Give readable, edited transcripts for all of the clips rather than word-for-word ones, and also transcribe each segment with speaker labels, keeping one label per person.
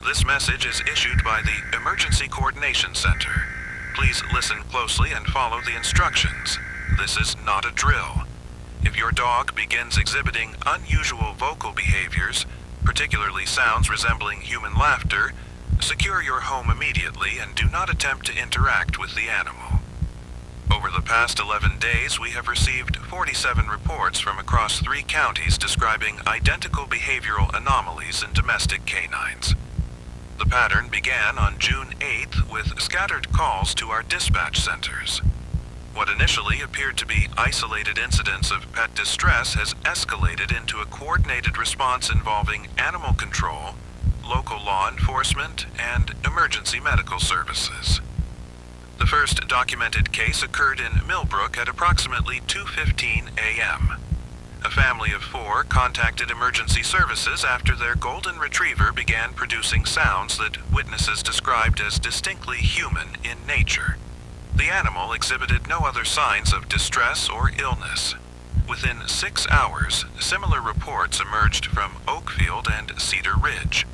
Speaker 1: This message is issued by the Emergency Coordination Center. Please listen closely and follow the instructions. This is not a drill. If your dog begins exhibiting unusual vocal behaviors, particularly sounds resembling human laughter, secure your home immediately and do not attempt to interact with the animal. Over the past 11 days, we have received 47 reports from across 3 counties describing identical behavioral anomalies in domestic canines. The pattern began on June 8th with scattered calls to our dispatch centers. What initially appeared to be isolated incidents of pet distress has escalated into a coordinated response involving animal control, local law enforcement, and emergency medical services. The first documented case occurred in Millbrook at approximately 2:15 a.m. A family of 4 contacted emergency services after their golden retriever began producing sounds that witnesses described as distinctly human in nature. The animal exhibited no other signs of distress or illness. Within 6 hours, similar reports emerged from Oakfield and Cedar Ridge.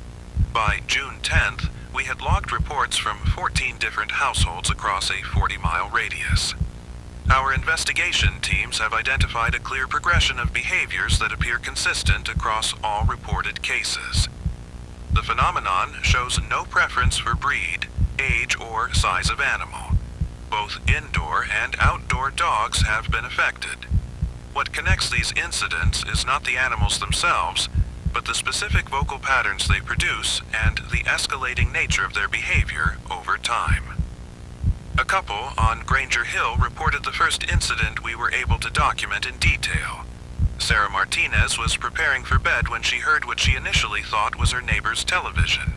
Speaker 1: By June 10th, we had logged reports from 14 different households across a 40-mile radius. Our investigation teams have identified a clear progression of behaviors that appear consistent across all reported cases. The phenomenon shows no preference for breed, age, or size of animal. Both indoor and outdoor dogs have been affected. What connects these incidents is not the animals themselves, but the specific vocal patterns they produce and the escalating nature of their behavior over time. A couple on Granger Hill reported the first incident we were able to document in detail. Sarah Martinez was preparing for bed when she heard what she initially thought was her neighbor's television.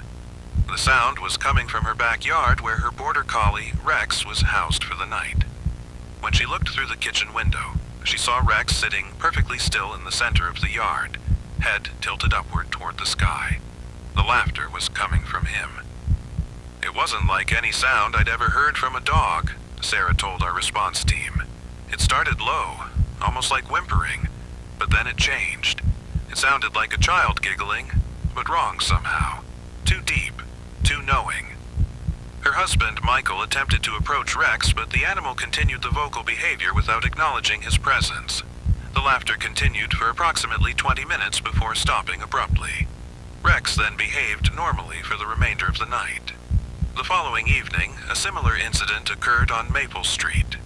Speaker 1: The sound was coming from her backyard where her border collie, Rex, was housed for the night. When she looked through the kitchen window, she saw Rex sitting perfectly still in the center of the yard, head tilted upward toward the sky. The laughter was coming from him. "It wasn't like any sound I'd ever heard from a dog," Sarah told our response team. "It started low, almost like whimpering, but then it changed. It sounded like a child giggling, but wrong somehow. Too deep, too knowing." Her husband, Michael, attempted to approach Rex, but the animal continued the vocal behavior without acknowledging his presence. The laughter continued for approximately 20 minutes before stopping abruptly. Rex then behaved normally for the remainder of the night. The following evening, a similar incident occurred on Maple Street.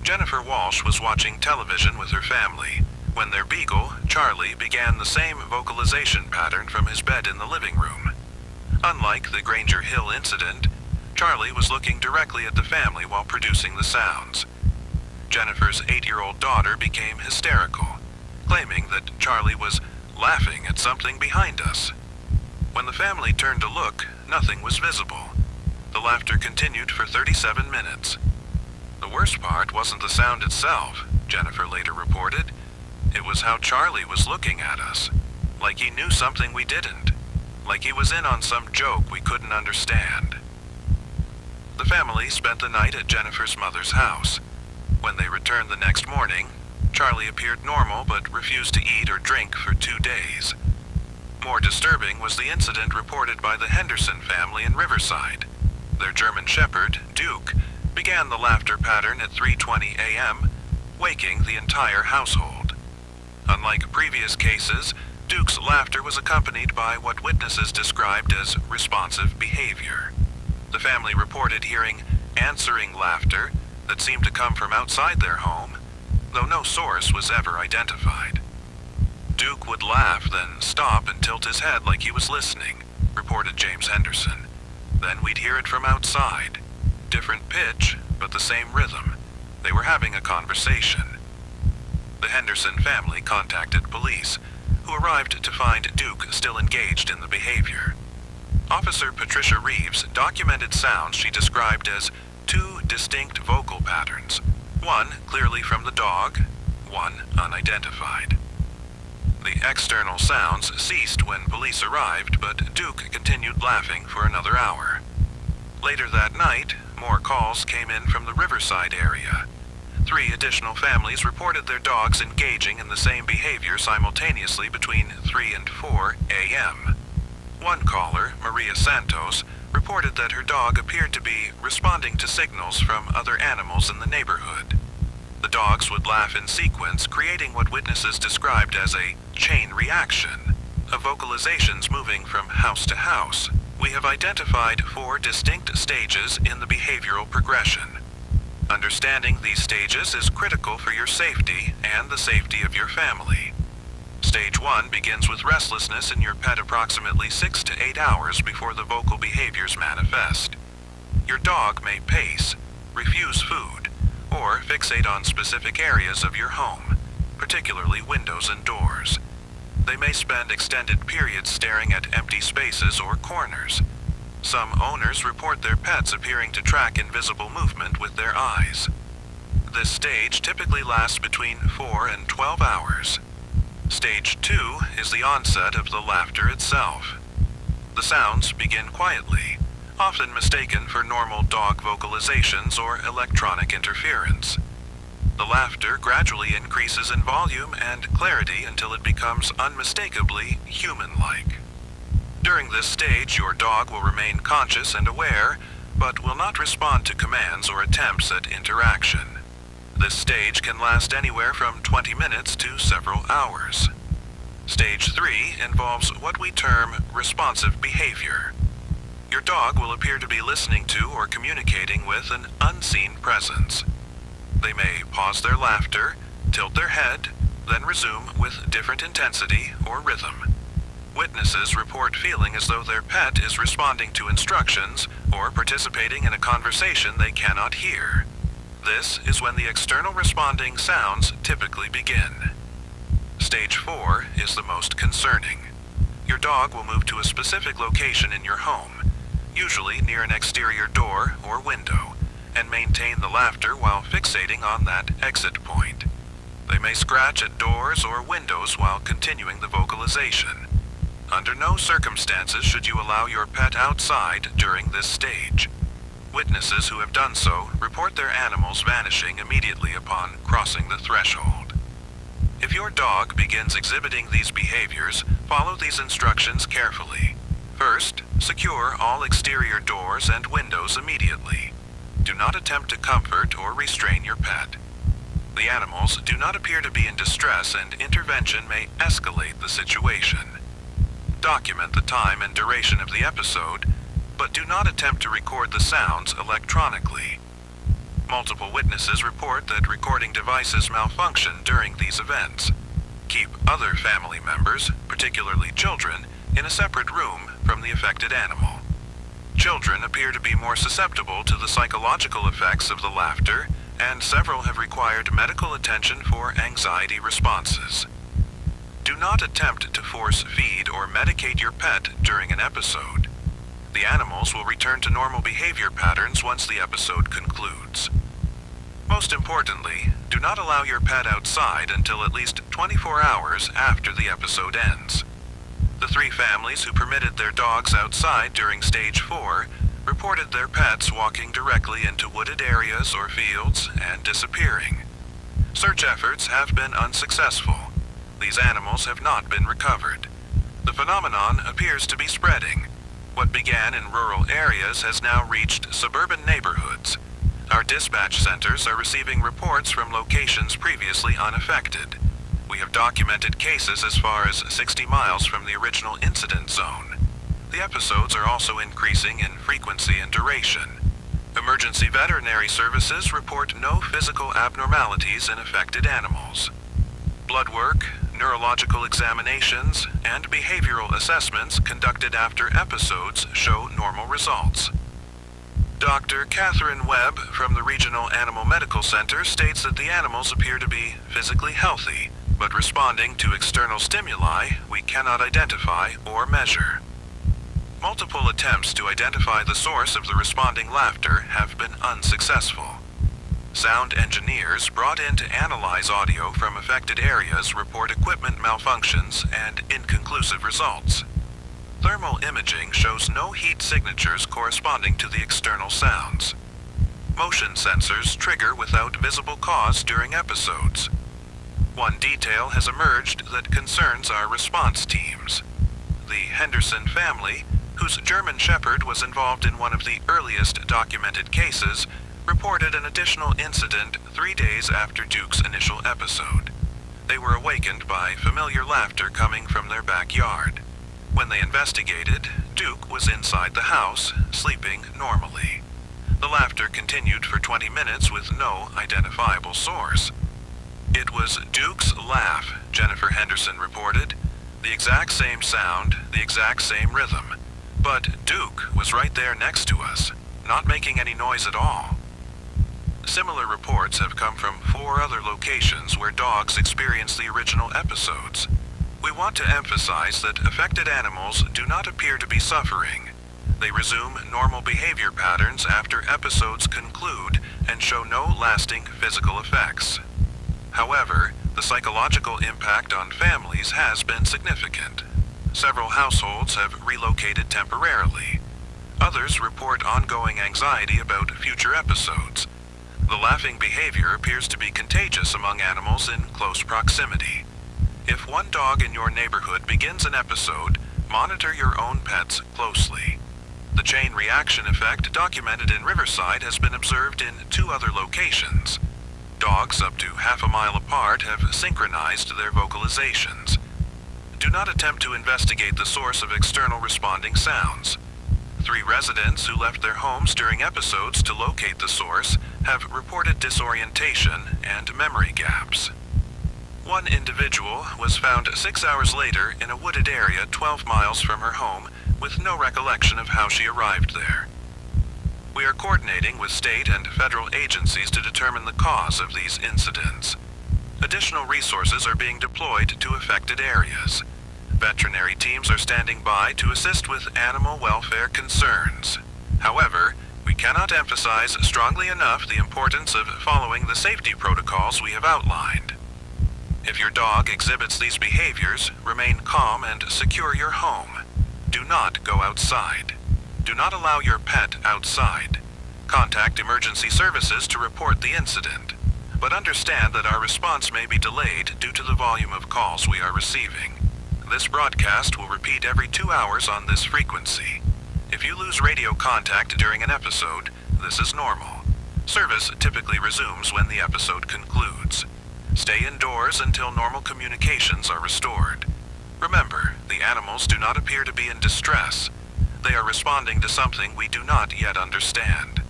Speaker 1: Jennifer Walsh was watching television with her family when their beagle, Charlie, began the same vocalization pattern from his bed in the living room. Unlike the Granger Hill incident, Charlie was looking directly at the family while producing the sounds. Jennifer's 8-year-old daughter became hysterical, claiming that Charlie was laughing at something behind us. When the family turned to look, nothing was visible. The laughter continued for 37 minutes. The worst part wasn't the sound itself, Jennifer later reported. It was how Charlie was looking at us, like he knew something we didn't, like he was in on some joke we couldn't understand. The family spent the night at Jennifer's mother's house. When they returned the next morning, Charlie appeared normal but refused to eat or drink for 2 days. More disturbing was the incident reported by the Henderson family in Riverside. Their German Shepherd, Duke, began the laughter pattern at 3:20 a.m., waking the entire household. Unlike previous cases, Duke's laughter was accompanied by what witnesses described as responsive behavior. The family reported hearing answering laughter that seemed to come from outside their home, though no source was ever identified. Duke would laugh, then stop and tilt his head like he was listening, reported James Henderson. Then we'd hear it from outside. Different pitch, but the same rhythm. They were having a conversation. The Henderson family contacted police, who arrived to find Duke still engaged in the behavior. Officer Patricia Reeves documented sounds she described as 2 distinct vocal patterns, one clearly from the dog, one unidentified. The external sounds ceased when police arrived, but Duke continued laughing for another hour. Later that night, more calls came in from the Riverside area. 3 additional families reported their dogs engaging in the same behavior simultaneously between 3 and 4 a.m. One caller, Maria Santos, reported that her dog appeared to be responding to signals from other animals in the neighborhood. The dogs would laugh in sequence, creating what witnesses described as a chain reaction of vocalizations moving from house to house. We have identified 4 distinct stages in the behavioral progression. Understanding these stages is critical for your safety and the safety of your family. Stage 1 begins with restlessness in your pet approximately 6 to 8 hours before the vocal behaviors manifest. Your dog may pace, refuse food, or fixate on specific areas of your home, particularly windows and doors. They may spend extended periods staring at empty spaces or corners. Some owners report their pets appearing to track invisible movement with their eyes. This stage typically lasts between 4 and 12 hours. Stage 2 is the onset of the laughter itself. The sounds begin quietly, often mistaken for normal dog vocalizations or electronic interference. The laughter gradually increases in volume and clarity until it becomes unmistakably human-like. During this stage, your dog will remain conscious and aware, but will not respond to commands or attempts at interaction. This stage can last anywhere from 20 minutes to several hours. Stage 3 involves what we term responsive behavior. Your dog will appear to be listening to or communicating with an unseen presence. They may pause their laughter, tilt their head, then resume with different intensity or rhythm. Witnesses report feeling as though their pet is responding to instructions or participating in a conversation they cannot hear. This is when the external responding sounds typically begin. Stage 4 is the most concerning. Your dog will move to a specific location in your home, usually near an exterior door or window, and maintain the laughter while fixating on that exit point. They may scratch at doors or windows while continuing the vocalization. Under no circumstances should you allow your pet outside during this stage. Witnesses who have done so report their animals vanishing immediately upon crossing the threshold. If your dog begins exhibiting these behaviors, follow these instructions carefully. First, secure all exterior doors and windows immediately. Do not attempt to comfort or restrain your pet. The animals do not appear to be in distress, and intervention may escalate the situation. Document the time and duration of the episode, but do not attempt to record the sounds electronically. Multiple witnesses report that recording devices malfunction during these events. Keep other family members, particularly children, in a separate room from the affected animal. Children appear to be more susceptible to the psychological effects of the laughter, and several have required medical attention for anxiety responses. Do not attempt to force feed or medicate your pet during an episode. The animals will return to normal behavior patterns once the episode concludes. Most importantly, do not allow your pet outside until at least 24 hours after the episode ends. The 3 families who permitted their dogs outside during Stage 4 reported their pets walking directly into wooded areas or fields and disappearing. Search efforts have been unsuccessful. These animals have not been recovered. The phenomenon appears to be spreading. What began in rural areas has now reached suburban neighborhoods. Our dispatch centers are receiving reports from locations previously unaffected. We have documented cases as far as 60 miles from the original incident zone. The episodes are also increasing in frequency and duration. Emergency veterinary services report no physical abnormalities in affected animals. Blood work, neurological examinations, and behavioral assessments conducted after episodes show normal results. Dr. Catherine Webb from the Regional Animal Medical Center states that the animals appear to be physically healthy, but responding to external stimuli we cannot identify or measure. Multiple attempts to identify the source of the responding laughter have been unsuccessful. Sound engineers brought in to analyze audio from affected areas report equipment malfunctions and inconclusive results. Thermal imaging shows no heat signatures corresponding to the external sounds. Motion sensors trigger without visible cause during episodes. One detail has emerged that concerns our response teams. The Henderson family, whose German Shepherd was involved in one of the earliest documented cases, reported an additional incident 3 days after Duke's initial episode. They were awakened by familiar laughter coming from their backyard. When they investigated, Duke was inside the house, sleeping normally. The laughter continued for 20 minutes with no identifiable source. It was Duke's laugh, Jennifer Henderson reported. The exact same sound, the exact same rhythm. But Duke was right there next to us, not making any noise at all. Similar reports have come from 4 other locations where dogs experienced the original episodes. We want to emphasize that affected animals do not appear to be suffering. They resume normal behavior patterns after episodes conclude and show no lasting physical effects. However, the psychological impact on families has been significant. Several households have relocated temporarily. Others report ongoing anxiety about future episodes. The laughing behavior appears to be contagious among animals in close proximity. If one dog in your neighborhood begins an episode, monitor your own pets closely. The chain reaction effect documented in Riverside has been observed in 2 other locations. Dogs up to half a mile apart have synchronized their vocalizations. Do not attempt to investigate the source of external responding sounds. 3 residents who left their homes during episodes to locate the source have reported disorientation and memory gaps. One individual was found 6 hours later in a wooded area 12 miles from her home with no recollection of how she arrived there. We are coordinating with state and federal agencies to determine the cause of these incidents. Additional resources are being deployed to affected areas. Veterinary teams are standing by to assist with animal welfare concerns. However, we cannot emphasize strongly enough the importance of following the safety protocols we have outlined. If your dog exhibits these behaviors, remain calm and secure your home. Do not go outside. Do not allow your pet outside. Contact emergency services to report the incident. But understand that our response may be delayed due to the volume of calls we are receiving. This broadcast will repeat every 2 hours on this frequency. If you lose radio contact during an episode, this is normal. Service typically resumes when the episode concludes. Stay indoors until normal communications are restored. Remember, the animals do not appear to be in distress. They are responding to something we do not yet understand.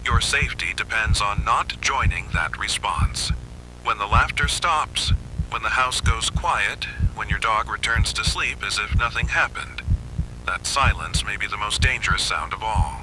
Speaker 1: Your safety depends on not joining that response. When the laughter stops, when the house goes quiet, when your dog returns to sleep as if nothing happened, that silence may be the most dangerous sound of all.